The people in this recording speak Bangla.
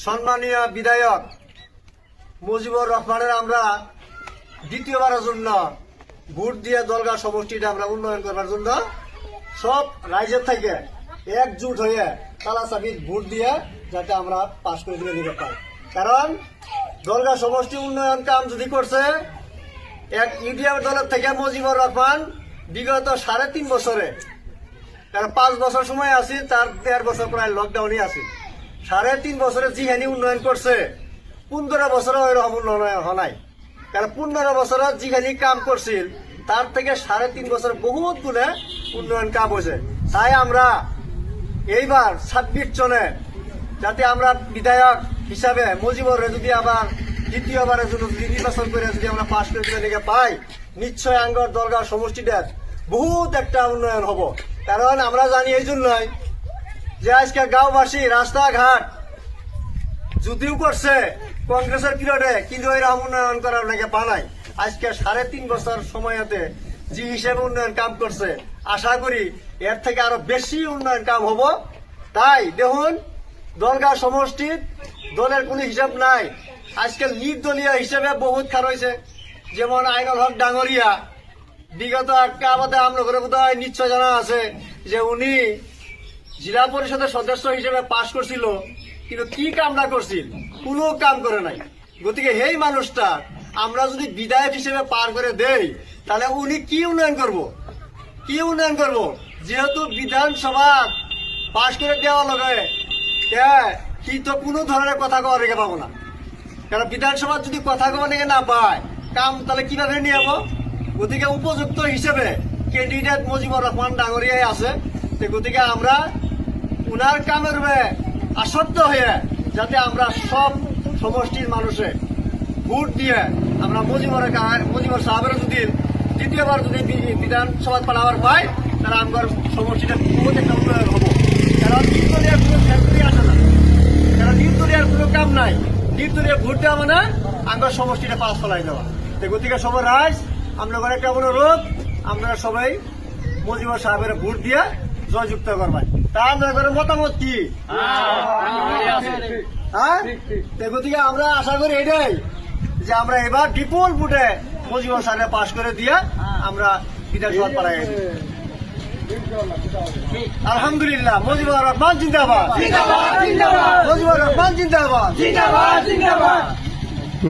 সম্মানীয় বিধায়ক মুজিবুর রহমানের আমরা দ্বিতীয়বারের জন্য ভোট দিয়ে দলগা সমষ্টিটা আমরা উন্নয়ন করার জন্য সব রাজ্যের থেকে একজুট হয়ে তালা চাবি ভোট দিয়ে যাতে আমরা পাশ করে দিয়ে দিতে পারি। কারণ দলগা সমষ্টি উন্নয়ন কাম যদি করছে এক ইউডিএফ দলের থেকে মুজিবুর রহমান বিগত 3.5 বছরে, কারণ 5 বছর সময় আছি, তার 1.5 বছর প্রায় লকডাউনই আছি। 3.5 বছরে যেখানে উন্নয়ন করছে 15 বছরে ওই রকম উন্নয়ন হয়। কারণ 15 বছরে যেখানে কাম করছিল তার থেকে 3.5 বছর বহুত গুণে উন্নয়ন কাম হয়েছে। তাই আমরা এইবার 26 জনে যাতে আমরা বিধায়ক হিসাবে মুজিবুর যদি আবার দ্বিতীয়বারের জন্য নির্বাচন করে যদি আমরা পাশ করে দিলে পাই, নিশ্চয় আঙ্গর দলগা সমষ্টিটার বহুত একটা উন্নয়ন হব। কারণ আমরা জানি এই জন্যই যে আজকে গাঁওবাসী রাস্তাঘাট যদিও করছে কংগ্রেসের পিরিয়ডে, কিন্তু এরকম উন্নয়ন করার নাকি পানাই। আজকে 3.5 বছর সময়তে যে হিসেবে উন্নয়ন কাম করছে, আশা করি এর থেকে আরো বেশি উন্নয়ন কাম হব। তাই দেখুন, দলগা সমষ্টির দলের কোনো হিসাব নাই। আজকে নির্দলীয় হিসেবে বহুত খার হয়েছে, যেমন আইনুল হক ডাঙরিয়া বিগত একটা আমাদের আমনগরে বোধহয় নিশ্চয় জানা আছে যে উনি জেলা পরিষদের সদস্য হিসেবে পাশ করছিল, কিন্তু কি কামনা করছিল, কোনো কাম করে নাই। গতিকে এই মানুষটা আমরা যদি বিধায়ক হিসেবে পার করে দেই, তাহলে উনি কি উন্নয়ন করব, কি উন্নয়ন করব? যেহেতু বিধানসভা পাশ করে দেওয়া লগে কি তো কোনো ধরনের কথা কওয়া রেখে পাবো না। কারণ বিধানসভা যদি কথা কওয়া রেখে না পায়, কাম তাহলে কিভাবে নিয়ে যাবো? গতিকে উপযুক্ত হিসেবে ক্যান্ডিডেট মুজিবুর রহমান ডাঙরিয়াই আছে। গতিকে আমরা উনার কামের আসক্ত হয়ে যাতে আমরা সব সমষ্টির মানুষে ভোট দিয়ে আমরা মুজিবুর সাহেবের যদি দ্বিতীয়বার যদি বিধানসভা পাঠাবার পাই, তাহলে আমার সমষ্টিটা বহুত একটা উন্নয়ন হবো। কারণ নির্দলীয় কোনো ফ্যাক্টরি আসে না, কারণ নির্দলীয় কোনো কাম নাই। নির্দলীয় ভোট দেওয়া মানে আমার সমষ্টিটা পাস ফলাই দেওয়া। গতিকে সবার রাজ আপনার একটা অনুরোধ, আপনারা সবাই মুজিবুর সাহেবের ভোট দিয়ে জয়যুক্ত করবেন। তা আপনাদের মতামত কি? হ্যাঁ, গতিকে আমরা আশা করি এটাই যে আমরা এবার বিপুল ভোটে মুজিবুর সাহেব পাশ করে দিয়ে আমরা বিধানসভা পাড়াই। আলহামদুলিল্লাহ। মুজিবুর রহমান জিন্দাবাদ, মুজিবুর রহমান জিন্দাবাদ।